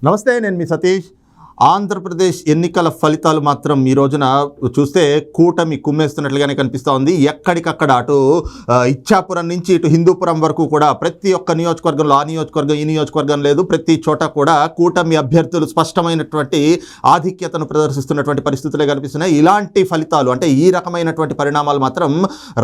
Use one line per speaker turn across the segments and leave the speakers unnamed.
నమస్తే, నేను మీ సతీష్. ఆంధ్రప్రదేశ్ ఎన్నికల ఫలితాలు మాత్రం ఈ రోజున చూస్తే కూటమి కుమ్మేస్తున్నట్లుగానే కనిపిస్తూ ఉంది. ఎక్కడికక్కడ అటు ఇచ్చాపురం నుంచి ఇటు హిందూపురం వరకు కూడా ప్రతి ఒక్క నియోజకవర్గంలో ఆ నియోజకవర్గం ఈ నియోజకవర్గం లేదు, ప్రతి చోట కూడా కూటమి అభ్యర్థులు స్పష్టమైనటువంటి ఆధిక్యతను ప్రదర్శిస్తున్నటువంటి పరిస్థితులే కనిపిస్తున్నాయి. ఇలాంటి ఫలితాలు అంటే ఈ రకమైనటువంటి పరిణామాలు మాత్రం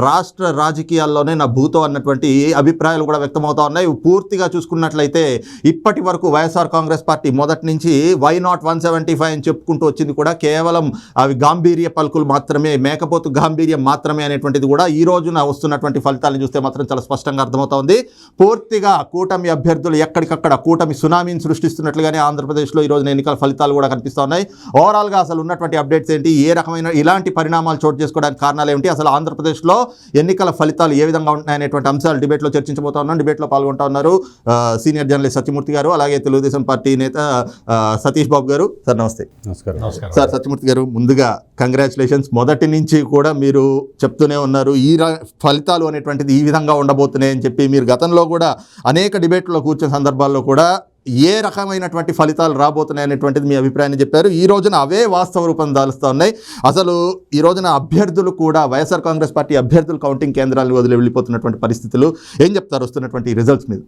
రాష్ట్ర రాజకీయాల్లోనే నా భూతో అన్నటువంటి అభిప్రాయాలు కూడా వ్యక్తమవుతా ఉన్నాయి. పూర్తిగా చూసుకున్నట్లయితే ఇప్పటి వరకు వైఎస్ఆర్ కాంగ్రెస్ పార్టీ మొదటి నుంచి వై నాట్ 175 అని చెప్పుకుంటూ వచ్చింది కూడా కేవలం అవి గాంభీర్య పలుకులు మాత్రమే, మేకపోతు గాంభీర్యం మాత్రమే అనేటువంటిది కూడా ఈ రోజున వస్తున్నటువంటి ఫలితాలను చూస్తే మాత్రం చాలా స్పష్టంగా అర్థమవుతోంది. పూర్తిగా కూటమి అభ్యర్థులు ఎక్కడికక్కడ కూటమి సునామీని సృష్టిస్తున్నట్లుగానే ఆంధ్రప్రదేశ్లో ఈ రోజున ఎన్నికల ఫలితాలు కూడా కనిపిస్తూ ఉన్నాయి. ఓవరాల్గా అసలు ఉన్నటువంటి అప్డేట్స్ ఏంటి, ఏ రకమైన ఇలాంటి పరిణామాలు చోటు చేసుకోవడానికి కారణాలు ఏమిటి, అసలు ఆంధ్రప్రదేశ్లో ఎన్నికల ఫలితాలు ఏ విధంగా ఉంటున్నాయనేటువంటి అంశాలు డిబేట్లో చర్చించబోతా ఉన్నాం. డిబేట్లో పాల్గొంటా ఉన్నారు సీనియర్ జర్నలిస్ట్ సత్యమూర్తి గారు, అలాగే తెలుగుదేశం పార్టీ నేత సతీష్ బాబు గారు. సార్ నమస్తే.
నమస్కారం.
సార్ సత్యమూర్తి గారు, ముందుగా కంగ్రాచులేషన్స్. మొదటి నుంచి కూడా మీరు చెప్తూనే ఉన్నారు ఈ ఫలితాలు అనేటువంటిది ఈ విధంగా ఉండబోతున్నాయి అని చెప్పి. మీరు గతంలో కూడా అనేక డిబేట్లో కూర్చున్న సందర్భాల్లో కూడా ఏ రకమైనటువంటి ఫలితాలు రాబోతున్నాయి అనేటువంటిది మీ అభిప్రాయాన్ని చెప్పారు. ఈ రోజున అవే వాస్తవ రూపం దాలుస్తూ ఉన్నాయి. అసలు ఈ రోజున అభ్యర్థులు కూడా వైఎస్ఆర్ కాంగ్రెస్ పార్టీ అభ్యర్థులు కౌంటింగ్ కేంద్రాలను వదిలి వెళ్ళిపోతున్నటువంటి పరిస్థితులు ఏం చెప్తారు వస్తున్నటువంటి రిజల్ట్స్ మీద?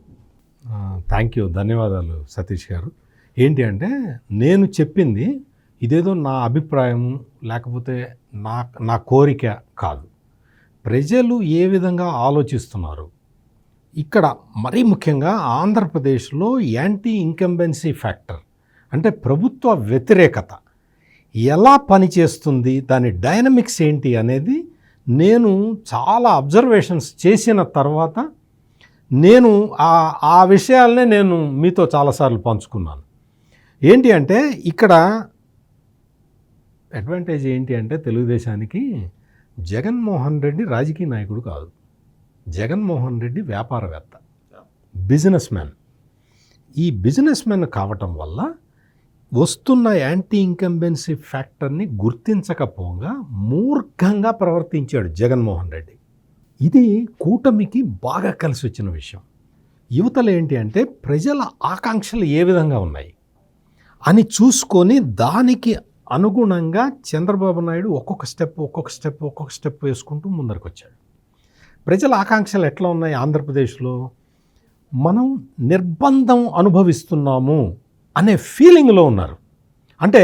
థ్యాంక్ యూ, ధన్యవాదాలు సతీష్ గారు. ఏంటి అంటే, నేను చెప్పింది ఇదేదో నా అభిప్రాయం లేకపోతే నా కోరిక కాదు. ప్రజలు ఏ విధంగా ఆలోచిస్తున్నారు, ఇక్కడ మరీ ముఖ్యంగా ఆంధ్రప్రదేశ్లో యాంటీ ఇంకంబెన్సీ ఫ్యాక్టర్ అంటే ప్రభుత్వ వ్యతిరేకత ఎలా పనిచేస్తుంది, దాని డైనమిక్స్ ఏంటి అనేది నేను చాలా అబ్జర్వేషన్స్ చేసిన తర్వాత నేను ఆ విషయాలనే నేను మీతో చాలాసార్లు పంచుకున్నాను. ఏంటి అంటే, ఇక్కడ అడ్వాంటేజ్ ఏంటి అంటే, తెలుగుదేశానికి జగన్మోహన్ రెడ్డి రాజకీయ నాయకుడు కాదు, జగన్మోహన్ రెడ్డి వ్యాపారవేత్త, బిజినెస్ మ్యాన్. ఈ బిజినెస్ మ్యాన్ కావటం వల్ల వస్తున్న యాంటీ ఇంకంబెన్సీ ఫ్యాక్టర్ని గుర్తించకపోగా మూర్ఖంగా ప్రవర్తించాడు జగన్మోహన్ రెడ్డి. ఇది కూటమికి బాగా కలిసి వచ్చిన విషయం. యువతలు ఏంటి అంటే, ప్రజల ఆకాంక్షలు ఏ విధంగా ఉన్నాయి అని చూసుకొని దానికి అనుగుణంగా చంద్రబాబు నాయుడు ఒక్కొక్క స్టెప్ వేసుకుంటూ ముందరికి వచ్చాడు. ప్రజల ఆకాంక్షలు ఎట్లా ఉన్నాయి ఆంధ్రప్రదేశ్లో? మనం నిర్బంధం అనుభవిస్తున్నాము అనే ఫీలింగ్లో ఉన్నారు. అంటే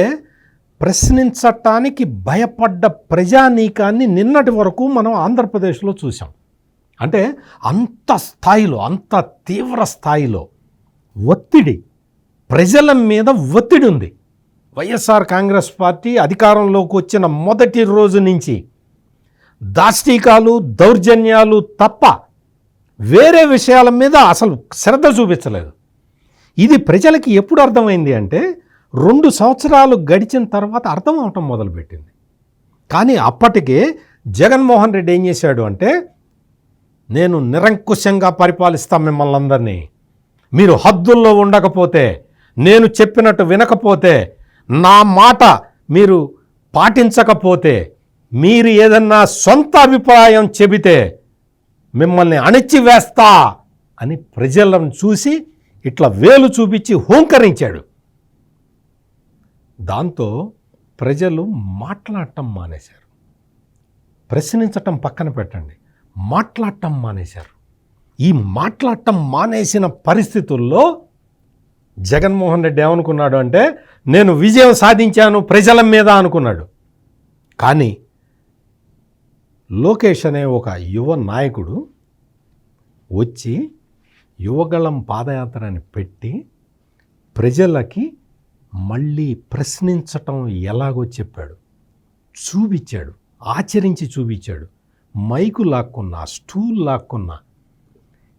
ప్రశ్నించటానికి భయపడ్డ ప్రజానీకాన్ని నిన్నటి వరకు మనం ఆంధ్రప్రదేశ్లో చూసాం. అంటే అంత స్థాయిలో, అంత తీవ్ర స్థాయిలో ఒత్తిడి, ప్రజల మీద ఒత్తిడి ఉంది. వైఎస్ఆర్ కాంగ్రెస్ పార్టీ అధికారంలోకి వచ్చిన మొదటి రోజు నుంచి దాష్టీకాలు, దౌర్జన్యాలు తప్ప వేరే విషయాల మీద అసలు శ్రద్ధ చూపించలేదు. ఇది ప్రజలకి ఎప్పుడు అర్థమైంది అంటే, 2 సంవత్సరాలు గడిచిన తర్వాత అర్థం అవటం మొదలుపెట్టింది. కానీ అప్పటికే జగన్మోహన్ రెడ్డి ఏం చేశాడు అంటే, నేను నిరంకుశంగా పరిపాలిస్తాను మిమ్మల్ని అందరినీ, మీరు హద్దుల్లో ఉండకపోతే, నేను చెప్పినట్టు వినకపోతే, నా మాట మీరు పాటించకపోతే, మీరు ఏదన్నా సొంత అభిప్రాయం చెబితే మిమ్మల్ని అణిచివేస్తా అని ప్రజలను చూసి ఇట్లా వేలు చూపించి హూంకరించాడు. దాంతో ప్రజలు మాట్లాడటం మానేశారు. ప్రశ్నించటం పక్కన పెట్టండి, మాట్లాడటం మానేశారు. ఈ మాట్లాడటం మానేసిన పరిస్థితుల్లో జగన్మోహన్ రెడ్డి ఏమనుకున్నాడు అంటే, నేను విజయం సాధించాను ప్రజల మీద అనుకున్నాడు. కానీ లోకేష్ అనే ఒక యువ నాయకుడు వచ్చి యువగళం పాదయాత్ర అని పెట్టి ప్రజలకి మళ్ళీ ప్రశ్నించటం ఎలాగో చెప్పాడు, చూపించాడు, ఆచరించి చూపించాడు. మైకు లాక్కున్నా, స్టూల్ లాక్కున్నా,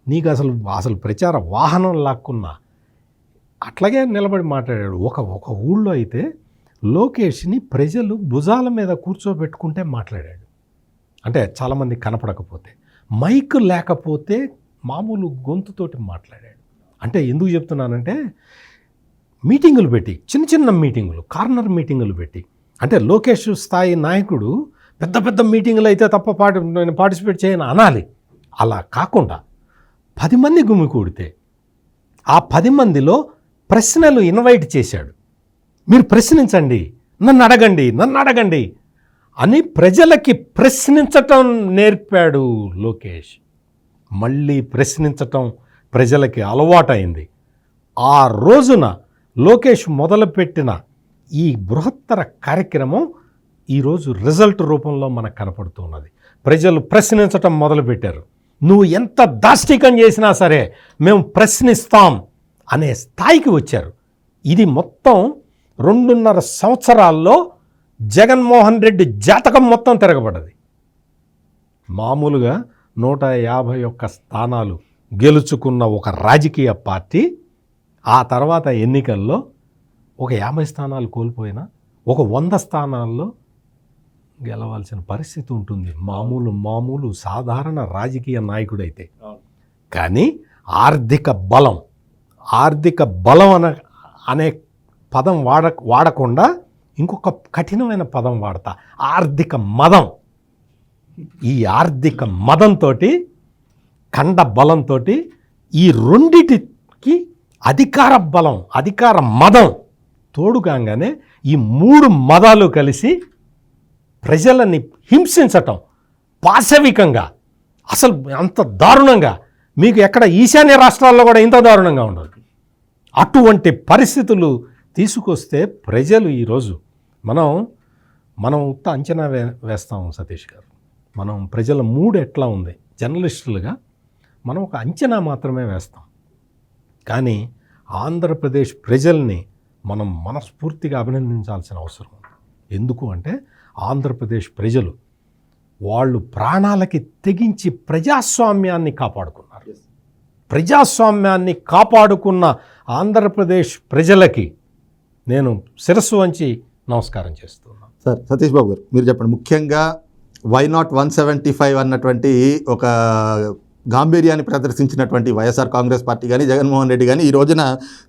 నీకు అసలు ప్రచార వాహనం లాక్కున్నా అట్లాగే నిలబడి మాట్లాడాడు. ఒక ఊళ్ళో అయితే లోకేష్ని ప్రజలు భుజాల మీద కూర్చోబెట్టుకుంటే మాట్లాడాడు. అంటే చాలామంది కనపడకపోతే, మైకు లేకపోతే మామూలు గొంతుతోటి మాట్లాడాడు. అంటే ఎందుకు చెప్తున్నానంటే, మీటింగులు పెట్టి, చిన్న మీటింగులు, కార్నర్ మీటింగులు పెట్టి, అంటే లోకేష్ స్థాయి నాయకుడు పెద్ద మీటింగులు అయితే తప్ప నేను పార్టిసిపేట్ చేయను అనాలి. అలా కాకుండా 10 మంది గుమికూడితే ఆ 10 మందిలో ప్రశ్నలు ఇన్వైట్ చేశాడు. మీరు ప్రశ్నించండి, నన్ను అడగండి అని ప్రజలకి ప్రశ్నించటం నేర్పాడు లోకేష్. మళ్ళీ ప్రశ్నించటం ప్రజలకి అలవాటైంది. ఆ రోజున లోకేష్ మొదలుపెట్టిన ఈ బృహత్తర కార్యక్రమం ఈరోజు రిజల్ట్ రూపంలో మనకు కనపడుతున్నది. ప్రజలు ప్రశ్నించటం మొదలుపెట్టారు. నువ్వు ఎంత దాష్టికం చేసినా సరే మేము ప్రశ్నిస్తాం అనే స్థాయికి వచ్చారు. ఇది మొత్తం 2.5 సంవత్సరాల్లో జగన్మోహన్ రెడ్డి జాతకం మొత్తం తిరగబడ్డది. మామూలుగా 151 స్థానాలు గెలుచుకున్న ఒక రాజకీయ పార్టీ ఆ తర్వాత ఎన్నికల్లో ఒక 50 స్థానాలు కోల్పోయినా ఒక 100 స్థానాల్లో గెలవాల్సిన పరిస్థితి ఉంటుంది మామూలు సాధారణ రాజకీయ నాయకుడైతే. కానీ ఆర్థిక బలం అనే పదం వాడకుండా ఇంకొక కఠినమైన పదం వాడతా, ఆర్థిక మదం. ఈ ఆర్థిక మదంతో, ఖండ బలంతో ఈ రెండిటికి అధికార మదం తోడుగానే ఈ 3 మదాలు కలిసి ప్రజలని హింసించటం పాశవికంగా, అసలు అంత దారుణంగా మీకు ఎక్కడ ఈశాన్య రాష్ట్రాల్లో కూడా ఇంత దారుణంగా ఉండదు. అటువంటి పరిస్థితులు తీసుకొస్తే ప్రజలు ఈరోజు మనం ఉత్త అంచనా వేస్తాం సతీష్ గారు. మనం ప్రజల మూడ్ ఎట్లా ఉంది జర్నలిస్టులుగా మనం ఒక అంచనా మాత్రమే వేస్తాం. కానీ ఆంధ్రప్రదేశ్ ప్రజల్ని మనం మనస్ఫూర్తిగా అభినందించాల్సిన అవసరం ఉంది. ఎందుకు అంటే ఆంధ్రప్రదేశ్ ప్రజలు వాళ్ళు ప్రాణాలకి తెగించి ప్రజాస్వామ్యాన్ని కాపాడుకున్నారు. ప్రజాస్వామ్యాన్ని కాపాడుకున్న ఆంధ్రప్రదేశ్ ప్రజలకి నేను శిరస్సు వంచి నమస్కారం చేస్తున్నాను.
సార్ సతీష్ బాబు గారు, మీరు చెప్పండి, ముఖ్యంగా వై నాట్ 175 అన్నటువంటి ఒక గాంభీర్యాన్ని ప్రదర్శించినటువంటి వైఎస్ఆర్ కాంగ్రెస్ పార్టీ కానీ జగన్మోహన్ రెడ్డి కానీ ఈ రోజున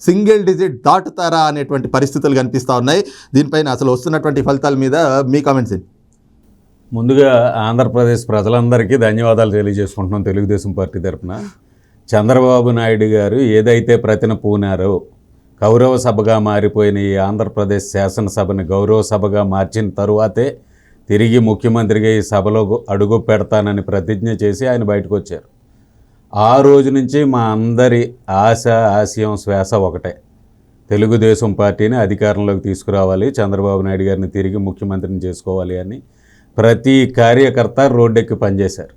సింగిల్ డిజిట్ దాటుతారా అనేటువంటి పరిస్థితులు కనిపిస్తూ ఉన్నాయి. దీనిపైన అసలు వస్తున్నటువంటి ఫలితాల మీద మీ కామెంట్స్ ఏంటి?
ముందుగా ఆంధ్రప్రదేశ్ ప్రజలందరికీ ధన్యవాదాలు తెలియజేసుకుంటున్నాం. తెలుగుదేశం పార్టీ తరఫున చంద్రబాబు నాయుడు గారు ఏదైతే ప్రతిన పూనారో గౌరవ సభగా మారిపోయిన ఈ ఆంధ్రప్రదేశ్ శాసనసభని గౌరవ సభగా మార్చిన తరువాతే తిరిగి ముఖ్యమంత్రిగా ఈ సభలో అడుగు పెడతానని ప్రతిజ్ఞ చేసి ఆయన బయటకు వచ్చారు. ఆ రోజు నుంచి మా అందరి ఆశయం శ్వాస ఒకటే, తెలుగుదేశం పార్టీని అధికారంలోకి తీసుకురావాలి, చంద్రబాబు నాయుడు గారిని తిరిగి ముఖ్యమంత్రిని చేసుకోవాలి అని ప్రతి కార్యకర్త రోడ్డెక్కి పనిచేశారు.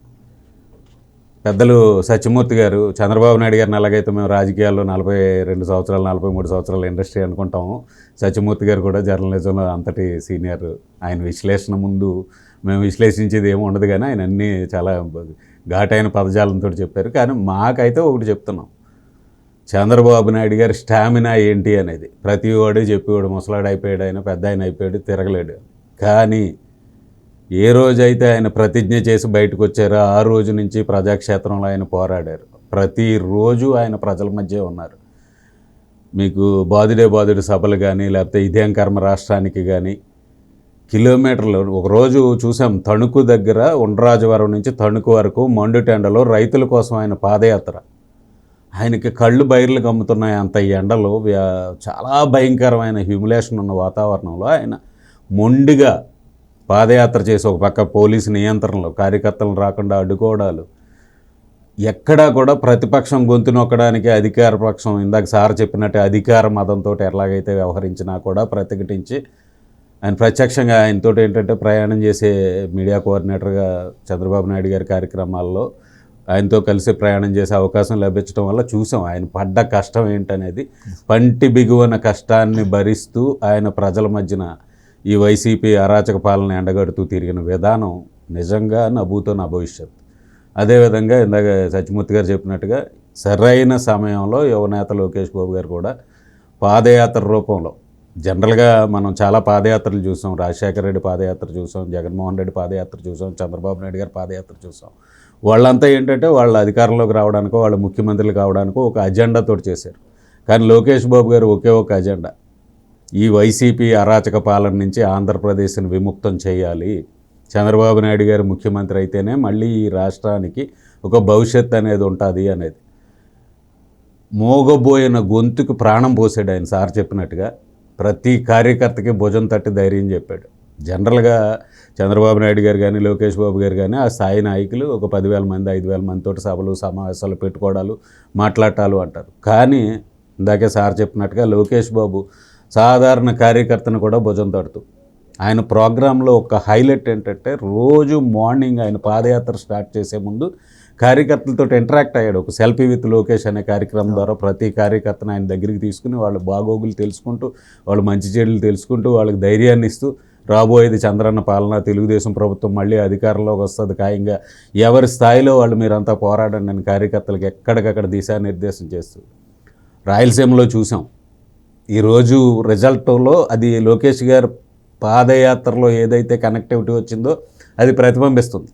పెద్దలు సత్యమూర్తి గారు, చంద్రబాబు నాయుడు గారిని ఎలాగైతే మేము రాజకీయాల్లో 42 సంవత్సరాలు 43 సంవత్సరాల ఇండస్ట్రీ అనుకుంటాము, సత్యమూర్తి గారు కూడా జర్నలిజంలో అంతటి సీనియర్. ఆయన విశ్లేషణ ముందు మేము విశ్లేషించేది ఏమి ఉండదు, కానీ ఆయన అన్నీ చాలా ఘాటైన పదజాలంతో చెప్పారు. కానీ మాకైతే ఒకటి చెప్తున్నాం, చంద్రబాబు నాయుడు గారి స్టామినా ఏంటి అనేది. ప్రతి వాడు చెప్పేవాడు, ముసలాడు అయిపోయాడు, ఆయన పెద్ద ఆయన అయిపోయాడు, తిరగలేడు. కానీ ఏ రోజైతే ఆయన ప్రతిజ్ఞ చేసి బయటకు వచ్చారో ఆ రోజు నుంచి ప్రజాక్షేత్రంలో ఆయన పోరాడారు. ప్రతిరోజు ఆయన ప్రజల మధ్య ఉన్నారు. మీకు బాదుడే సభలు కానీ, లేకపోతే ఇదేం కర్మ రాష్ట్రానికి కానీ కిలోమీటర్లు ఒకరోజు చూసాం. తణుకు దగ్గర ఉండ్రాజవరం నుంచి తణుకు వరకు మండుటెండలో రైతుల కోసం ఆయన పాదయాత్ర. ఆయనకి కళ్ళు బైర్లు కమ్ముతున్నాయి అంత ఎండలో, చాలా భయంకరమైన హ్యూమిలేషన్ ఉన్న వాతావరణంలో ఆయన మొండిగా పాదయాత్ర చేసి ఒక పక్క పోలీసు నియంత్రణలో కార్యకర్తలను రాకుండా అడ్డుకోవడాలు, ఎక్కడా కూడా ప్రతిపక్షం గొంతు నొక్కడానికి అధికార పక్షం ఇందాక సార్ చెప్పినట్టు అధికార మతంతో ఎలాగైతే వ్యవహరించినా కూడా ప్రతిఘటించి ఆయన ప్రత్యక్షంగా ఆయనతో ఏంటంటే ప్రయాణం చేసే మీడియా కోఆర్డినేటర్గా చంద్రబాబు నాయుడు గారి కార్యక్రమాల్లో ఆయనతో కలిసి ప్రయాణం చేసే అవకాశం లభించడం వల్ల చూసాం ఆయన పడ్డ కష్టం ఏంటనేది. పంటి బిగువన కష్టాన్ని భరిస్తూ ఆయన ప్రజల మధ్యన ఈ వైసీపీ అరాచక పాలన ఎండగడుతూ తిరిగిన విధానం నిజంగా నభూతో నా భవిష్యత్. అదేవిధంగా ఇందాక సత్యమూర్తి గారు చెప్పినట్టుగా సరైన సమయంలో యువనేత లోకేష్ బాబు గారు కూడా పాదయాత్ర రూపంలో, జనరల్గా మనం చాలా పాదయాత్రలు చూసాం, రాజశేఖర రెడ్డి పాదయాత్ర చూసాం, జగన్మోహన్ రెడ్డి పాదయాత్ర చూసాం, చంద్రబాబు నాయుడు గారి పాదయాత్ర చూసాం. వాళ్ళంతా ఏంటంటే వాళ్ళ అధికారంలోకి రావడానికో వాళ్ళ ముఖ్యమంత్రులు కావడానికో ఒక అజెండాతో చేశారు. కానీ లోకేష్ బాబు గారు ఒకే ఒక అజెండా, ఈ వైసీపీ అరాచక పాలన నుంచి ఆంధ్రప్రదేశ్ని విముక్తం చేయాలి, చంద్రబాబు నాయుడు గారు ముఖ్యమంత్రి అయితేనే మళ్ళీ ఈ రాష్ట్రానికి ఒక భవిష్యత్ అనేది ఉంటుంది అనేది. మోగబోయిన గొంతుకు ప్రాణం పోసాడు ఆయన. సార్ చెప్పినట్టుగా ప్రతి కార్యకర్తకి భుజం తట్టి ధైర్యం చెప్పాడు. జనరల్గా చంద్రబాబు నాయుడు గారు కానీ లోకేష్ బాబు గారు కానీ ఆ స్థాయి నాయకులు ఒక 10,000 మంది 5,000 మందితో సభలు సమావేశాలు పెట్టుకోవడాలు మాట్లాడటాలు అంటారు. కానీ ఇందాకే సార్ చెప్పినట్టుగా లోకేష్ బాబు సాధారణ కార్యకర్తను కూడా భుజం తడుతూ ఆయన ప్రోగ్రాంలో ఒక హైలైట్ ఏంటంటే రోజు మార్నింగ్ ఆయన పాదయాత్ర స్టార్ట్ చేసే ముందు కార్యకర్తలతో ఇంటరాక్ట్ అయ్యాడు. ఒక సెల్ఫీ విత్ లోకేష్ అనే కార్యక్రమం ద్వారా ప్రతి కార్యకర్తను ఆయన దగ్గరికి తీసుకుని వాళ్ళ బాగోగులు తెలుసుకుంటూ వాళ్ళ మంచి చెడులు తెలుసుకుంటూ వాళ్ళకి ధైర్యాన్ని ఇస్తూ రాబోయేది చంద్రన్న పాలన, తెలుగుదేశం ప్రభుత్వం మళ్ళీ అధికారంలోకి వస్తుంది ఖాయంగా, ఎవరి స్థాయిలో వాళ్ళు మీరంతా పోరాడండి అని కార్యకర్తలకు ఎక్కడికక్కడ దిశానిర్దేశం చేస్తూ రాయలసీమలో చూసాం. ఈరోజు రిజల్ట్లో అది లోకేష్ గారు పాదయాత్రలో ఏదైతే కనెక్టివిటీ వచ్చిందో అది ప్రతిబింబిస్తుంది.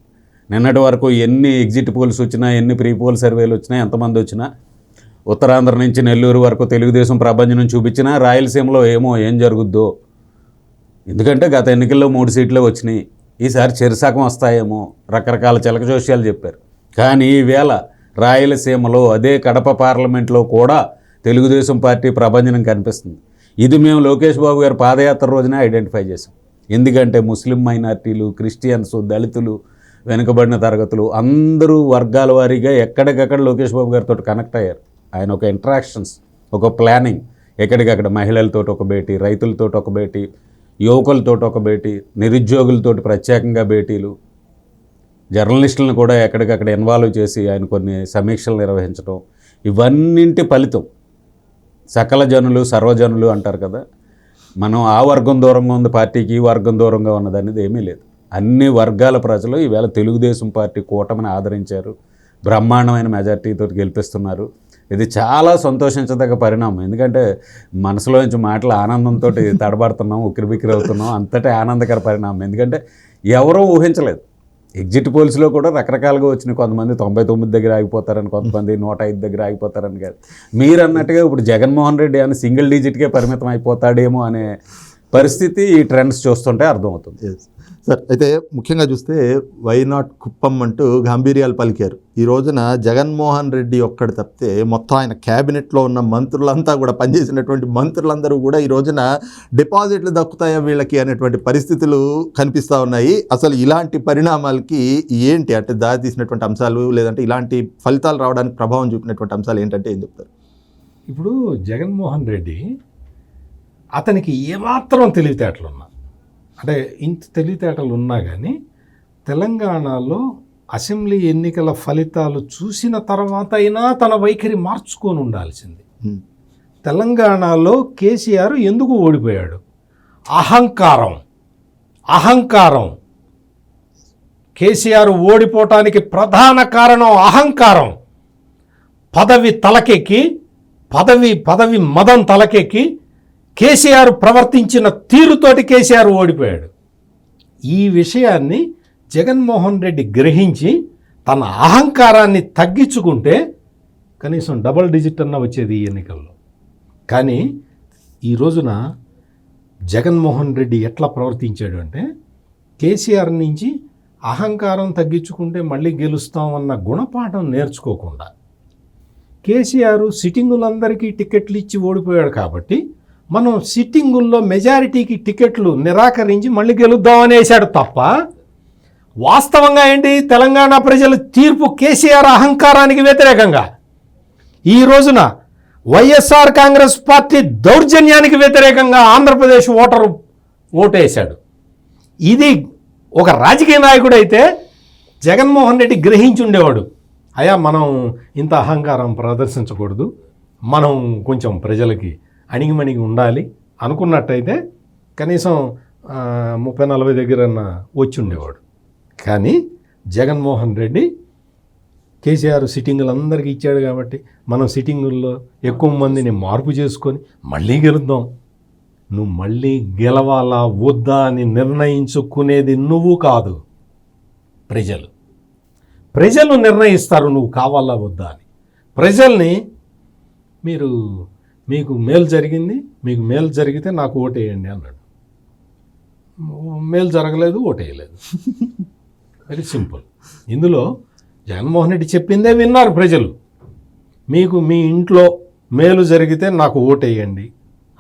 నిన్నటి వరకు ఎన్ని ఎగ్జిట్ పోల్స్ వచ్చినా, ఎన్ని ప్రీ పోల్ సర్వేలు వచ్చినా, ఎంతమంది వచ్చినా, ఉత్తరాంధ్ర నుంచి నెల్లూరు వరకు తెలుగుదేశం ప్రభంజనం చూపించినా రాయలసీమలో ఏం జరుగుద్దో. ఎందుకంటే గత ఎన్నికల్లో 3 సీట్లే వచ్చినాయి, ఈసారి చెరిసగం వస్తాయేమో, రకరకాల చిలక జోస్యాలు చెప్పారు. కానీ ఈవేళ రాయలసీమలో అదే కడప పార్లమెంట్లో కూడా తెలుగుదేశం పార్టీ ప్రభంజనం కనిపిస్తుంది. ఇది మేము లోకేష్ బాబు గారు పాదయాత్ర రోజునే ఐడెంటిఫై చేసాం. ఎందుకంటే ముస్లిం మైనార్టీలు, క్రిస్టియన్స్, దళితులు, వెనుకబడిన తరగతులు అందరూ వర్గాల వారీగా ఎక్కడికక్కడ లోకేష్ బాబు గారితో కనెక్ట్ అయ్యారు. ఆయన ఒక ఇంటరాక్షన్స్, ఒక ప్లానింగ్, ఎక్కడికక్కడ మహిళలతో ఒక భేటీ, రైతులతో ఒక భేటీ, యువకులతో ఒక భేటీ, నిరుద్యోగులతోటి ప్రత్యేకంగా భేటీలు, జర్నలిస్టులను కూడా ఎక్కడికక్కడ ఇన్వాల్వ్ చేసి ఆయన కొన్ని సమీక్షలు నిర్వహించడం, ఇవన్నింటి ఫలితం సకల జనులు సర్వజనులు అంటారు కదా. మనం ఆ వర్గం దూరంగా ఉంది పార్టీకి, ఈ వర్గం దూరంగా ఉన్నదనేది ఏమీ లేదు. అన్ని వర్గాల ప్రజలు ఈవేళ తెలుగుదేశం పార్టీ కూటమిని ఆదరించారు, బ్రహ్మాండమైన మెజార్టీతో గెలిపిస్తున్నారు. ఇది చాలా సంతోషించదగ్గ పరిణామం. ఎందుకంటే మనసులో నుంచి మాటలు ఆనందంతో తడబడుతున్నాం, ఉక్కిరిబిక్కిరి అవుతున్నాం. అంతటి ఆనందకర పరిణామం. ఎందుకంటే ఎవరూ ఊహించలేదు. ఎగ్జిట్ పోల్స్లో కూడా రకరకాలుగా వచ్చినాయి. కొంతమంది 99 దగ్గర ఆగిపోతారని, కొంతమంది 105 దగ్గర ఆగిపోతారని కాదు. మీరు అన్నట్టుగా ఇప్పుడు జగన్మోహన్ రెడ్డి అని సింగిల్ డిజిట్కే పరిమితం అయిపోతాడేమో అనే పరిస్థితి ఈ ట్రెండ్స్ చూస్తుంటే అర్థమవుతుంది.
సార్, అయితే ముఖ్యంగా చూస్తే వై నాట్ కుప్పం అంటూ గాంభీర్యాలు పలికారు. ఈ రోజున జగన్మోహన్ రెడ్డి ఒక్కడు తప్పితే మొత్తం ఆయన క్యాబినెట్లో ఉన్న మంత్రులంతా కూడా, పనిచేసినటువంటి మంత్రులందరూ కూడా ఈ రోజున డిపాజిట్లు దక్కుతాయా వీళ్ళకి అనేటువంటి పరిస్థితులు కనిపిస్తూ ఉన్నాయి. అసలు ఇలాంటి పరిణామాలకి ఏంటి అంటే దారి తీసినటువంటి అంశాలు, లేదంటే ఇలాంటి ఫలితాలు రావడానికి ప్రభావం చూపినటువంటి అంశాలు ఏంటంటే ఏం చెప్తారు?
ఇప్పుడు జగన్మోహన్ రెడ్డి అతనికి ఏమాత్రం తెలివితేటలు ఉన్నా, అంటే ఇంత తెలివితేటలు ఉన్నా కానీ తెలంగాణలో అసెంబ్లీ ఎన్నికల ఫలితాలు చూసిన తర్వాత అయినా తన వైఖరి మార్చుకొని ఉండాల్సింది. తెలంగాణలో కేసీఆర్ ఎందుకు ఓడిపోయాడు? అహంకారం. కేసీఆర్ ఓడిపోవటానికి ప్రధాన కారణం అహంకారం. పదవి తలకెక్కి, పదవి మదం తలకెక్కి కేసీఆర్ ప్రవర్తించిన తీరుతోటి కేసీఆర్ ఓడిపోయాడు. ఈ విషయాన్ని జగన్మోహన్ రెడ్డి గ్రహించి తన అహంకారాన్ని తగ్గించుకుంటే కనీసం డబుల్ డిజిట్ అన్న వచ్చేది ఈ ఎన్నికల్లో. కానీ ఈ రోజున జగన్మోహన్ రెడ్డి ఎట్లా ప్రవర్తించాడు అంటే, కేసీఆర్ నుంచి అహంకారం తగ్గించుకుంటే మళ్ళీ గెలుస్తామన్న గుణపాఠం నేర్చుకోకుండా, కేసీఆర్ సిట్టింగులందరికీ టికెట్లు ఇచ్చి ఓడిపోయాడు కాబట్టి మనం సిట్టింగుల్లో మెజారిటీకి టికెట్లు నిరాకరించి మళ్ళీ గెలుద్దామని వేశాడు తప్ప, వాస్తవంగా ఏంటి, తెలంగాణ ప్రజల తీర్పు కేసీఆర్ అహంకారానికి వ్యతిరేకంగా. ఈ రోజున వైఎస్ఆర్ కాంగ్రెస్ పార్టీ దౌర్జన్యానికి వ్యతిరేకంగా ఆంధ్రప్రదేశ్ ఓటరు ఓటేశాడు. ఇది ఒక రాజకీయ నాయకుడు అయితే జగన్మోహన్ రెడ్డి గ్రహించి ఉండేవాడు, అయ్యా మనం ఇంత అహంకారం ప్రదర్శించకూడదు, మనం కొంచెం ప్రజలకి అణిగిమణిగి ఉండాలి అనుకున్నట్టయితే కనీసం 30-40 దగ్గరన్నా వచ్చి ఉండేవాడు. కానీ జగన్మోహన్ రెడ్డి కేసీఆర్ సిట్టింగులందరికీ ఇచ్చాడు కాబట్టి మనం సిట్టింగుల్లో ఎక్కువ మందిని మార్పు చేసుకొని మళ్ళీ గెలుద్దాం. నువ్వు మళ్ళీ గెలవాలా వద్దా అని నిర్ణయించుకునేది నువ్వు కాదు, ప్రజలు నిర్ణయిస్తారు నువ్వు కావాలా వద్దా అని. ప్రజల్ని మీకు మేలు జరిగింది, మీకు మేలు జరిగితే నాకు ఓటేయండి అన్నాడు. మేలు జరగలేదు, ఓటేయలేదు. Very simple. ఇందులో జగన్మోహన్ రెడ్డి చెప్పిందే విన్నారు ప్రజలు. మీకు మీ ఇంట్లో మేలు జరిగితే నాకు ఓటేయండి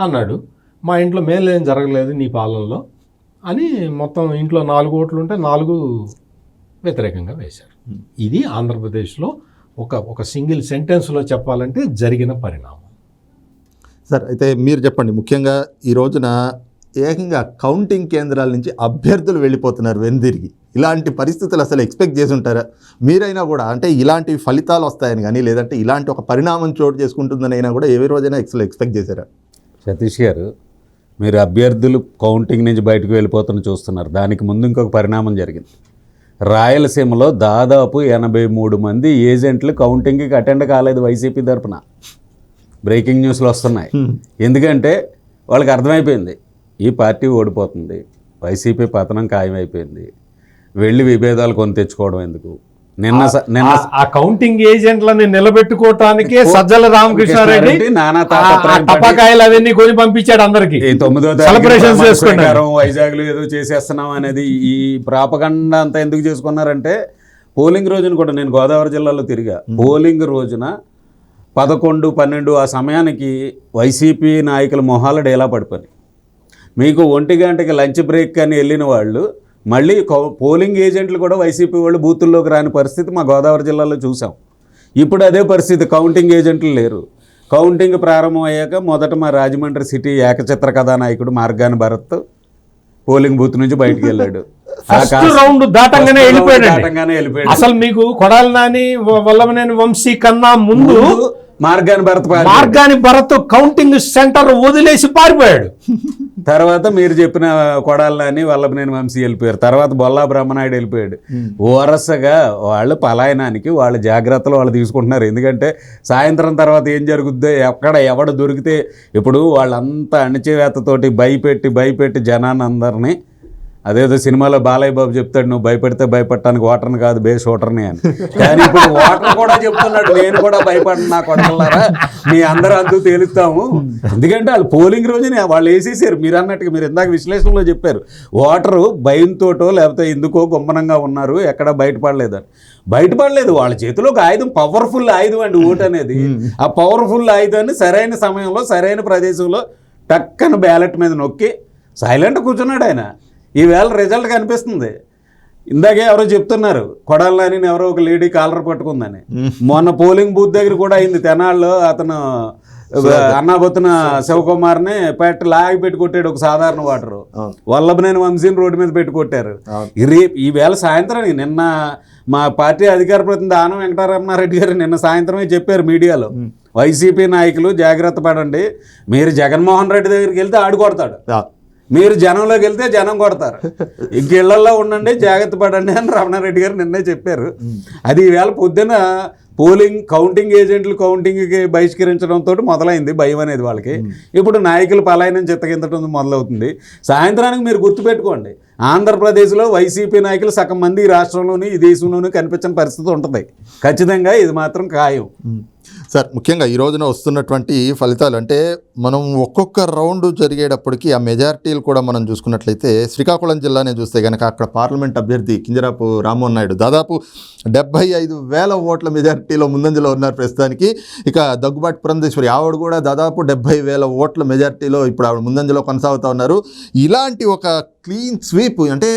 అన్నాడు. మా ఇంట్లో మేలు ఏం జరగలేదు నీ పాలనలో అని మొత్తం ఇంట్లో 4 ఓట్లు ఉంటే 4 వ్యతిరేకంగా వేశారు. ఇది ఆంధ్రప్రదేశ్లో ఒక సింగిల్ సెంటెన్స్లో చెప్పాలంటే జరిగిన పరిణామం.
సార్ అయితే మీరు చెప్పండి, ముఖ్యంగా ఈ రోజున ఏకంగా కౌంటింగ్ కేంద్రాల నుంచి అభ్యర్థులు వెళ్ళిపోతున్నారు వెనుదిరిగి. ఇలాంటి పరిస్థితులు అసలు ఎక్స్పెక్ట్ చేసి ఉంటారా మీరైనా కూడా? అంటే ఇలాంటి ఫలితాలు వస్తాయని కానీ, లేదంటే ఇలాంటి ఒక పరిణామం చోటు చేసుకుంటుందని అయినా కూడా ఏ రోజైనా ఎక్స్పెక్ట్ చేశారా?
సతీష్ గారు, మీరు అభ్యర్థులు కౌంటింగ్ నుంచి బయటకు వెళ్ళిపోతున్న చూస్తున్నారు. దానికి ముందు ఇంకొక పరిణామం జరిగింది. రాయలసీమలో దాదాపు 83 మంది ఏజెంట్లు కౌంటింగ్కి అటెండ్ కాలేదు వైసీపీ తరపున. బ్రేకింగ్ న్యూస్లు వస్తున్నాయి. ఎందుకంటే వాళ్ళకి అర్థమైపోయింది ఈ పార్టీ ఓడిపోతుంది, వైసీపీ పతనం ఖాయమైపోయింది, వెళ్ళి విభేదాలు కొని తెచ్చుకోవడం ఎందుకు. నిన్న
ఆ కౌంటింగ్ ఏజెంట్లని నిలబెట్టుకోవటానికే సజ్జల రామకృష్ణారెడ్డి టపాకాయలు అవన్నీ కొని పంపించాడు అందరికి.
9వ
సెలబ్రేషన్స్ చేసుకున్నారు.
వైజాగ్లో ఏదో చేసేస్తున్నాం అనేది ఈ ప్రాపగండ అంతా ఎందుకు చేసుకున్నారంటే, పోలింగ్ రోజున కూడా నేను గోదావరి జిల్లాలో తిరిగా. పోలింగ్ రోజున 11, 12 ఆ సమయానికి వైసీపీ నాయకుల మొహాల డేలా పడిపోయి, మీకు 1 గంటకి లంచ్ బ్రేక్ అని వెళ్ళిన వాళ్ళు మళ్ళీ పోలింగ్ ఏజెంట్లు కూడా వైసీపీ వాళ్ళు బూతుల్లోకి రాని పరిస్థితి మా గోదావరి జిల్లాలో చూసాం. ఇప్పుడు అదే పరిస్థితి, కౌంటింగ్ ఏజెంట్లు లేరు. కౌంటింగ్ ప్రారంభం అయ్యాక మొదట మా రాజమండ్రి సిటీ ఏకచిత్ర కథానాయకుడు మార్గాని భరత్ పోలింగ్ బూత్ నుంచి బయటికి వెళ్ళాడు.
రౌండ్ దాటంగానే వెళ్ళిపోయాడు. అసలు మీకు కొడాలి నాని, వల్లభనేని వంశీ కన్నా ముందు మార్గాని భరత్ కౌంటింగ్ సెంటర్ వదిలేసి పారిపోయాడు.
తర్వాత మీరు చెప్పిన కొడాలని వల్లభనేని వంశీ వెళ్ళిపోయారు. తర్వాత బొల్లా బ్రహ్మనాయుడు వెళ్ళిపోయాడు. వరుసగా వాళ్ళు పలాయనానికి వాళ్ళ జాగ్రత్తలు వాళ్ళు తీసుకుంటున్నారు. ఎందుకంటే సాయంత్రం తర్వాత ఏం జరుగుద్దో, ఎక్కడ ఎవడు దొరికితే, ఇప్పుడు వాళ్ళంతా అణచివేతతోటి భయపెట్టి జనాన్ని అందరినీ, అదేదో సినిమాలో బాలయ్య బాబు చెప్తాడు, నువ్వు భయపెడితే భయపడటానికి ఓటర్ని కాదు బేస్ ఓటర్ని అని. కానీ ఇప్పుడు ఓటర్ కూడా చెప్తున్నాడు, నేను కూడా భయపడను నా కొడలారా, మీ అందరూ అందుకు తేలుస్తాము. ఎందుకంటే వాళ్ళు పోలింగ్ రోజున వాళ్ళు వేసేసారు. మీరు అన్నట్టుగా, మీరు ఇందాక విశ్లేషణలో చెప్పారు, ఓటరు భయంతోటో లేకపోతే ఎందుకో గుమ్మనంగా ఉన్నారు, ఎక్కడ బయటపడలేదు. వాళ్ళ చేతిలో ఒక ఆయుధం, పవర్ఫుల్ ఆయుధం అండి ఓటు అనేది. ఆ పవర్ఫుల్ ఆయుధాన్ని సరైన సమయంలో సరైన ప్రదేశంలో టక్కన బ్యాలెట్ మీద నొక్కి సైలెంట్ కూర్చున్నాడు ఆయన. ఈవేళ రిజల్ట్ కనిపిస్తుంది. ఇందాకే ఎవరో చెప్తున్నారు, కొడాలని ఎవరో ఒక లేడీ కాలర్ పట్టుకుందని. మొన్న పోలింగ్ బూత్ దగ్గర కూడా అయింది. తెనాల్లో అతను అన్నాబొత్తున శివకుమార్ని లాగి పెట్టి కొట్టాడు ఒక సాధారణ ఓటరు. వల్లభనేని వంశీని రోడ్డు మీద పెట్టి కొట్టారు. ఈవేళ సాయంత్రానికి, నిన్న మా పార్టీ అధికార ప్రతినిధి ఆనం వెంకటరమణారెడ్డి గారు నిన్న సాయంత్రమే చెప్పారు మీడియాలో, వైసీపీ నాయకులు జాగ్రత్త పడండి, మీరు జగన్మోహన్ రెడ్డి దగ్గరికి వెళ్తే ఆడు కొడతాడు, మీరు జనంలోకి వెళ్తే జనం కొడతారు, ఇంక ఇళ్లలో ఉండండి, జాగ్రత్త పడండి అని రమణారెడ్డి గారు నిన్నే చెప్పారు. అది ఈవేళ పొద్దున కౌంటింగ్ ఏజెంట్లు కౌంటింగ్కి బహిష్కరించడంతో మొదలైంది భయం అనేది వాళ్ళకి. ఇప్పుడు నాయకులు పలాయనం చిత్తగించడం మొదలవుతుంది. సాయంత్రానికి మీరు గుర్తుపెట్టుకోండి, ఆంధ్రప్రదేశ్లో వైసీపీ నాయకులు సగం మంది ఈ రాష్ట్రంలోని ఈ దేశంలోనూ కనిపించని పరిస్థితి ఉంటుంది. ఖచ్చితంగా ఇది మాత్రం ఖాయం.
సార్, ముఖ్యంగా ఈ రోజున వస్తున్నటువంటి ఫలితాలు అంటే, మనం ఒక్కొక్క రౌండ్ జరిగేటప్పటికి ఆ మెజారిటీలు కూడా మనం చూసుకున్నట్లయితే, శ్రీకాకుళం జిల్లానే చూస్తే కనుక అక్కడ పార్లమెంట్ అభ్యర్థి కింజరాపు రామ్మోహన్ నాయుడు దాదాపు 75,000 ఓట్ల మెజారిటీలో ముందంజలో ఉన్నారు ప్రస్తుతానికి. ఇక దగ్గుబాటి పురంధేశ్వరి ఆవిడ కూడా దాదాపు 70,000 ఓట్ల మెజారిటీలో ఇప్పుడు ఆవిడ ముందంజలో కొనసాగుతూ ఉన్నారు. ఇలాంటి ఒక క్లీన్ స్వీప్ అంటే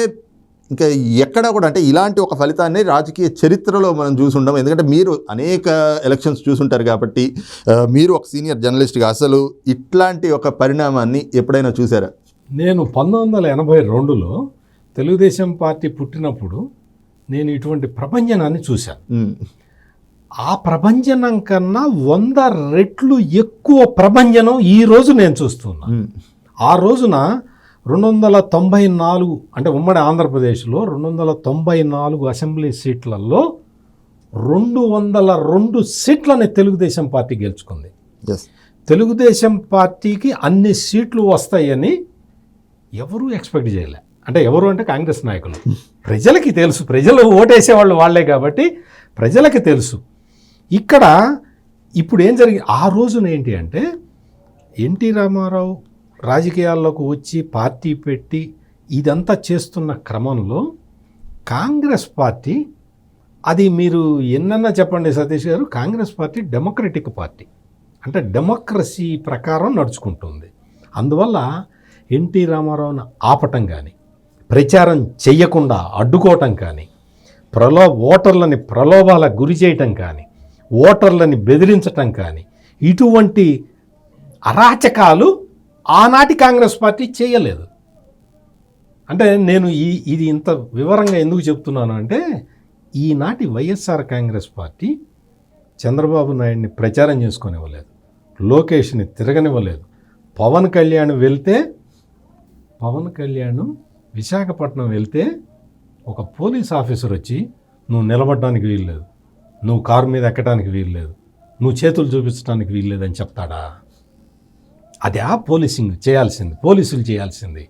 ఇంకా ఎక్కడా కూడా, అంటే ఇలాంటి ఒక ఫలితాన్ని రాజకీయ చరిత్రలో మనం చూసుంటాం. ఎందుకంటే మీరు అనేక ఎలక్షన్స్ చూసుంటారు కాబట్టి, మీరు ఒక సీనియర్ జర్నలిస్ట్గా అసలు ఇట్లాంటి ఒక పరిణామాన్ని ఎప్పుడైనా చూసారా?
నేను 1982లో తెలుగుదేశం పార్టీ పుట్టినప్పుడు నేను ఇటువంటి ప్రభంజనాన్ని చూశాను. ఆ ప్రభంజనం కన్నా 100 రెట్లు ఎక్కువ ప్రభంజనం ఈరోజు నేను చూస్తున్నాను. ఆ రోజున 294, అంటే ఉమ్మడి ఆంధ్రప్రదేశ్లో 294 అసెంబ్లీ సీట్లలో 202 సీట్లని తెలుగుదేశం పార్టీ గెలుచుకుంది. తెలుగుదేశం పార్టీకి అన్ని సీట్లు వస్తాయని ఎవరూ ఎక్స్పెక్ట్ చేయలే. అంటే ఎవరు అంటే కాంగ్రెస్ నాయకులు. ప్రజలకి తెలుసు, ప్రజలు ఓటేసేవాళ్ళు వాళ్ళే కాబట్టి ప్రజలకి తెలుసు. ఇక్కడ ఇప్పుడు ఏం జరిగింది, ఆ రోజున ఏంటి అంటే, ఎన్టీ రామారావు రాజకీయాల్లోకి వచ్చి పార్టీ పెట్టి ఇదంతా చేస్తున్న క్రమంలో కాంగ్రెస్ పార్టీ, అది మీరు ఎన్నన్నా చెప్పండి సతీష్ గారు, కాంగ్రెస్ పార్టీ డెమోక్రటిక్ పార్టీ. అంటే డెమోక్రసీ ప్రకారం నడుచుకుంటుంది. అందువల్ల ఎన్టీ రామారావుని ఆపటం కానీ, ప్రచారం చెయ్యకుండా అడ్డుకోవటం కానీ, ఓటర్లని ప్రలోభాలకు గురి చేయటం కానీ, ఓటర్లని బెదిరించటం కానీ, ఇటువంటి అరాచకాలు ఆనాటి కాంగ్రెస్ పార్టీ చేయలేదు. అంటే నేను ఇది ఇంత వివరంగా ఎందుకు చెప్తున్నాను అంటే, ఈనాటి వైఎస్ఆర్ కాంగ్రెస్ పార్టీ చంద్రబాబు నాయుడిని ప్రచారం చేసుకొనివ్వలేదు, లోకేష్ని తిరగనివ్వలేదు. పవన్ కళ్యాణ్ విశాఖపట్నం వెళ్తే ఒక పోలీస్ ఆఫీసర్ వచ్చి నువ్వు నిలబడడానికి వీల్లేదు, నువ్వు కారు మీద ఎక్కడానికి వీల్లేదు, నువ్వు చేతులు చూపించడానికి వీల్లేదని చెప్తాడా? అదే పోలీసులు చేయాల్సింది.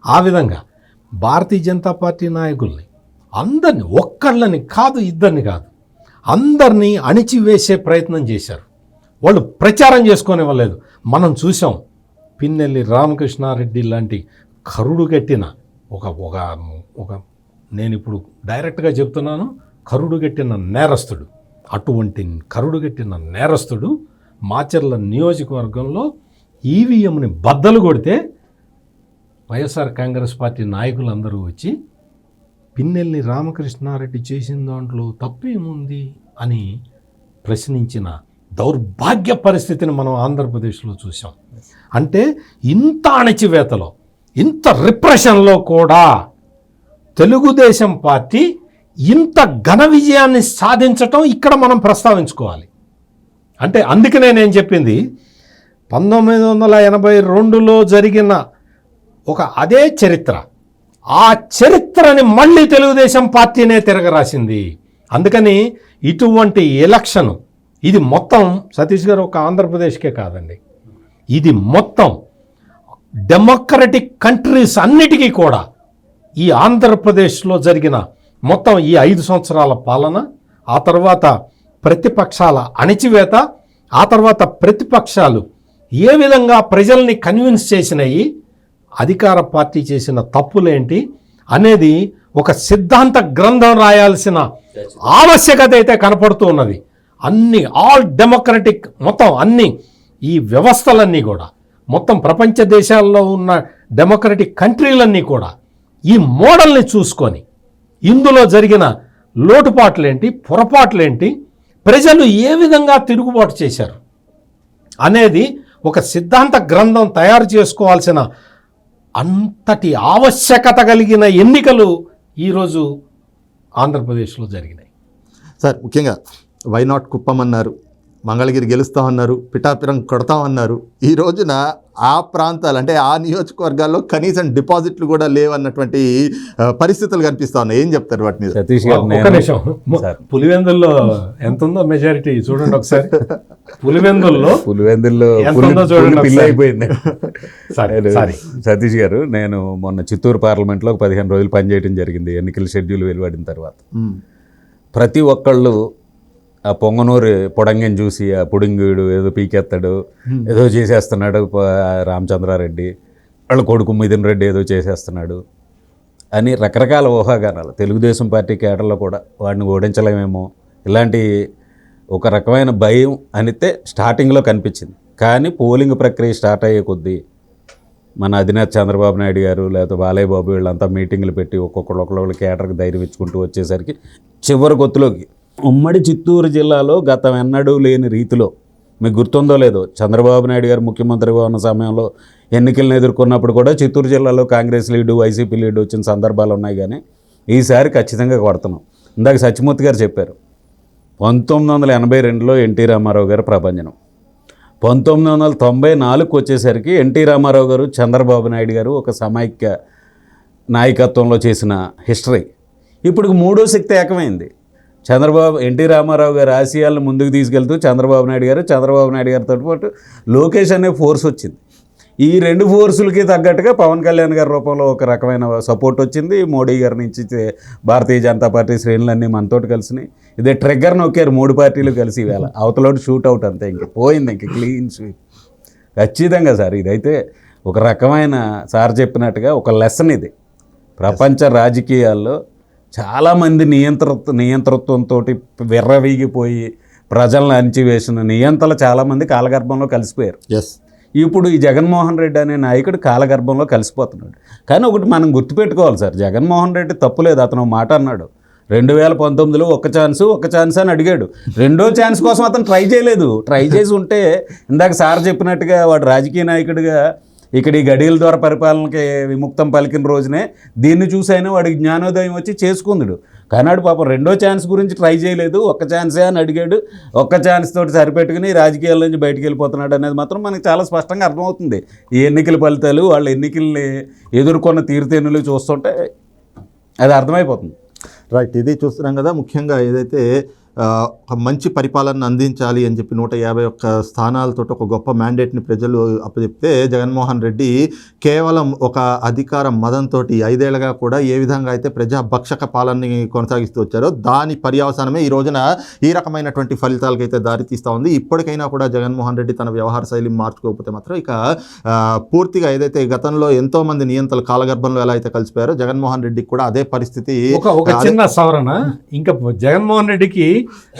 ఆ విధంగా భారతీయ జనతా పార్టీ నాయకుల్ని అందరినీ, ఒక్కళ్ళని కాదు, ఇద్దరిని కాదు, అందరినీ అణిచివేసే ప్రయత్నం చేశారు. వాళ్ళు ప్రచారం చేసుకొనివ్వలేదు. మనం చూసాం, పిన్నెల్లి రామకృష్ణారెడ్డి లాంటి కరుడు కట్టిన ఒక నేను ఇప్పుడు డైరెక్ట్గా చెప్తున్నాను, కరుడు కట్టిన నేరస్తుడు, అటువంటి కరుడు కట్టిన నేరస్తుడు మాచర్ల నియోజకవర్గంలో ఈవీఎంని బద్దలు కొడితే వైఎస్ఆర్ కాంగ్రెస్ పార్టీ నాయకులందరూ వచ్చి పిన్నెల్లి రామకృష్ణారెడ్డి చేసిన దాంట్లో తప్పేముంది అని ప్రశ్నించిన దౌర్భాగ్య పరిస్థితిని మనం ఆంధ్రప్రదేశ్లో చూసాం. అంటే ఇంత అణచివేతలో, ఇంత రిప్రెషన్లో కూడా తెలుగుదేశం పార్టీ ఇంత ఘన విజయాన్ని సాధించటం ఇక్కడ మనం ప్రస్తావించుకోవాలి. అంటే అందుకనే నేను చెప్పింది 1982లో జరిగిన అదే చరిత్ర, ఆ చరిత్రని మళ్ళీ తెలుగుదేశం పార్టీనే తిరగరాసింది. అందుకని ఇటువంటి ఎలక్షన్, ఇది మొత్తం సతీష్ గారు ఒక ఆంధ్రప్రదేశ్కే కాదండి, ఇది మొత్తం డెమోక్రటిక్ కంట్రీస్ అన్నిటికీ కూడా ఈ ఆంధ్రప్రదేశ్లో జరిగిన మొత్తం ఈ 5 సంవత్సరాల పాలన, ఆ తర్వాత ప్రతిపక్షాల అణిచివేత, ఆ తర్వాత ప్రతిపక్షాలు ఏ విధంగా ప్రజల్ని కన్విన్స్ చేసినాయి, అధికార పార్టీ చేసిన తప్పులేంటి అనేది ఒక సిద్ధాంత గ్రంథం రాయాల్సిన ఆవశ్యకత అయితే కనపడుతూ ఉన్నది. ఆల్ డెమోక్రటిక్ మొత్తం అన్ని ఈ వ్యవస్థలన్నీ కూడా, మొత్తం ప్రపంచ దేశాల్లో ఉన్న డెమోక్రటిక్ కంట్రీలన్నీ కూడా ఈ మోడల్ని చూసుకొని ఇందులో జరిగిన లోటుపాట్లేంటి, పొరపాట్లేంటి, ప్రజలు ఏ విధంగా తిరుగుబాటు చేశారు అనేది ఒక సిద్ధాంత గ్రంథం తయారు చేసుకోవాల్సిన అంతటి ఆవశ్యకత కలిగిన ఎన్నికలు ఈరోజు ఆంధ్రప్రదేశ్లో జరిగినాయి.
సార్, ముఖ్యంగా వైనాట్ కుప్పం అన్నారు, మంగళగిరి గెలుస్తామన్నారు, పిఠాపురం కొడతామన్నారు. ఈ రోజున ఆ ప్రాంతాలు అంటే ఆ నియోజకవర్గాల్లో కనీసం డిపాజిట్లు కూడా లేవన్నటువంటి పరిస్థితులు కనిపిస్తా ఉన్నాయి. ఏం చెప్తారు వాటి మీద?
సతీష్ గారు,
ఒక నిమిషం, పులివెందుల్లో ఎంత ఉందో మెజారిటీ చూడండి ఒకసారి. పులివెందుల్లో ఎంత ఉందో చూడండి.
అయిపోయింది. సతీష్ గారు, నేను మొన్న చిత్తూరు పార్లమెంట్లో 15 రోజులు పనిచేయడం జరిగింది ఎన్నికల షెడ్యూల్ వెలువడిన తర్వాత. ప్రతి ఒక్కళ్ళు ఆ పొంగనూరు పొడంగిని చూసి, ఆ పుడింగుడు ఏదో పీకెత్తాడు, ఏదో చేసేస్తున్నాడు రామచంద్రారెడ్డి, వాళ్ళ కొడుకు మిథున్ రెడ్డి ఏదో చేసేస్తున్నాడు అని రకరకాల ఊహాగానాలు. తెలుగుదేశం పార్టీ కేటర్లో కూడా వాడిని ఓడించలేమేమో ఇలాంటి ఒక రకమైన భయం అనితే స్టార్టింగ్లో కనిపించింది. కానీ పోలింగ్ ప్రక్రియ స్టార్ట్ అయ్యే కొద్దీ మన అధినేత చంద్రబాబు నాయుడు గారు లేకపోతే బాలయ్య బాబు వీళ్ళంతా మీటింగ్లు పెట్టి ఒక్కొక్కళ్ళు కేటర్కి ధైర్యం ఇచ్చుకుంటూ వచ్చేసరికి చివరి గొత్తులోకి ఉమ్మడి చిత్తూరు జిల్లాలో గతం ఎన్నడూ లేని రీతిలో, మీకు గుర్తుందో లేదో, చంద్రబాబు నాయుడు గారు ముఖ్యమంత్రిగా ఉన్న సమయంలో ఎన్నికలను ఎదుర్కొన్నప్పుడు కూడా చిత్తూరు జిల్లాలో కాంగ్రెస్ లీడు, వైసీపీ లీడు వచ్చిన సందర్భాలు ఉన్నాయి. కానీ ఈసారి ఖచ్చితంగా కొడుతున్నాం. ఇందాక సత్యమూర్తి గారు చెప్పారు, 1982లో ఎన్టీ రామారావు గారు ప్రభంజనం, 1994కు వచ్చేసరికి ఎన్టీ రామారావు గారు, చంద్రబాబు నాయుడు గారు ఒక సమైక్య నాయకత్వంలో చేసిన హిస్టరీ. ఇప్పుడు మూడో శక్తి ఏకమైంది. ఎన్టీ రామారావు గారు ఆశయాలను ముందుకు తీసుకెళ్తూ చంద్రబాబు నాయుడు గారితో పాటు లోకేష్ అనే ఫోర్స్ వచ్చింది. ఈ 2 ఫోర్సులకి తగ్గట్టుగా పవన్ కళ్యాణ్ గారి రూపంలో ఒక రకమైన సపోర్ట్ వచ్చింది. మోడీ గారి నుంచి భారతీయ జనతా పార్టీ శ్రేణులన్నీ మనతోటి కలిసినాయి. ఇదే ట్రిగ్గర్ నొక్కారు 3 పార్టీలు కలిసి. వేళ అవతలోటి షూట్ అవుట్ అంతే, ఇంక పోయింది, ఇంక క్లీన్ స్వీప్. ఖచ్చితంగా సార్, ఇదైతే ఒక రకమైన సార్ చెప్పినట్టుగా ఒక లెసన్. ఇది ప్రపంచ రాజకీయాల్లో చాలామంది నియంతృత్వంతో విర్రవీగిపోయి ప్రజలను అణిచివేసిన నియంతలు చాలామంది కాలగర్భంలో కలిసిపోయారు.
ఎస్,
ఇప్పుడు ఈ జగన్మోహన్ రెడ్డి అనే నాయకుడు కాలగర్భంలో కలిసిపోతున్నాడు. కానీ ఒకటి మనం గుర్తుపెట్టుకోవాలి సార్, జగన్మోహన్ రెడ్డి తప్పులేదు, అతను ఒక మాట అన్నాడు 2019లో ఒక ఛాన్స్ అని అడిగాడు. రెండో ఛాన్స్ కోసం అతను ట్రై చేయలేదు. ట్రై చేసి ఉంటే ఇందాక సార్ చెప్పినట్టుగా వాడు రాజకీయ నాయకుడిగా ఇక్కడ ఈ గడియల ద్వారా పరిపాలనకి విముక్తం పలికిన రోజునే దీన్ని చూసైనా వాడికి జ్ఞానోదయం వచ్చి చేసుకుందుడు. కానాడు పాపం రెండో ఛాన్స్ గురించి ట్రై చేయలేదు, ఒక్క ఛాన్సే అని అడిగాడు. ఒక్క ఛాన్స్ తోటి సరిపెట్టుకుని రాజకీయాల నుంచి బయటికి వెళ్ళిపోతున్నాడు అనేది మాత్రం మనకి చాలా స్పష్టంగా అర్థమవుతుంది. ఈ ఎన్నికల ఫలితాలు, వాళ్ళ ఎన్నికల్ని ఎదుర్కొన్న తీరుతెన్నులు చూస్తుంటే అది అర్థమైపోతుంది.
రైట్. ఇది చూస్తున్నాం కదా, ముఖ్యంగా ఏదైతే ఒక మంచి పరిపాలన అందించాలి అని చెప్పి 151 స్థానాలతో ఒక గొప్ప మ్యాండేట్ని ప్రజలు అప్పచెప్తే జగన్మోహన్ రెడ్డి కేవలం ఒక అధికార మదంతో 5 ఏళ్ళగా కూడా ఏ విధంగా అయితే ప్రజాభక్షక పాలనని కొనసాగిస్తూ వచ్చారో దాని పర్యవసానమే ఈ రోజున ఈ రకమైనటువంటి ఫలితాలకైతే దారితీస్తూ ఉంది. ఇప్పటికైనా కూడా జగన్మోహన్ రెడ్డి తన వ్యవహార శైలిని మార్చుకోకపోతే మాత్రం ఇక పూర్తిగా ఏదైతే గతంలో ఎంతోమంది నియంతలు కాలగర్భంలో ఎలా అయితే కలిసిపోయారో జగన్మోహన్ రెడ్డికి కూడా అదే పరిస్థితి.
ఒక చిన్న సవరణ, ఇంకా జగన్మోహన్ రెడ్డికి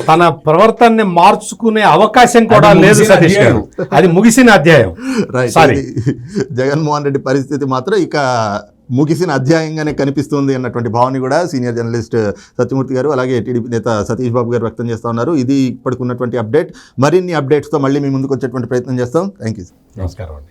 తన ప్రవర్తనని మార్చుకునే అవకాశం కూడా లేదు సతీష్ గారు. అది ముగిసిన అధ్యాయం.
రైట్. జగన్మోహన్ రెడ్డి పరిస్థితి మాత్రం ఇక ముగిసిన అధ్యాయంగానే కనిపిస్తుంది అన్నటువంటి భావన కూడా సీనియర్ జర్నలిస్ట్ సత్యమూర్తి గారు అలాగే టీడీపీ నేత సతీష్ బాబు గారు వ్యక్తం చేస్తూ ఉన్నారు. ఇది ఇప్పటికున్నటువంటి అప్డేట్. మరిన్ని అప్డేట్స్తో మళ్ళీ మీ ముందుకు వచ్చేటువంటి ప్రయత్నం చేస్తాం. Thank you.
నమస్కారం అండి.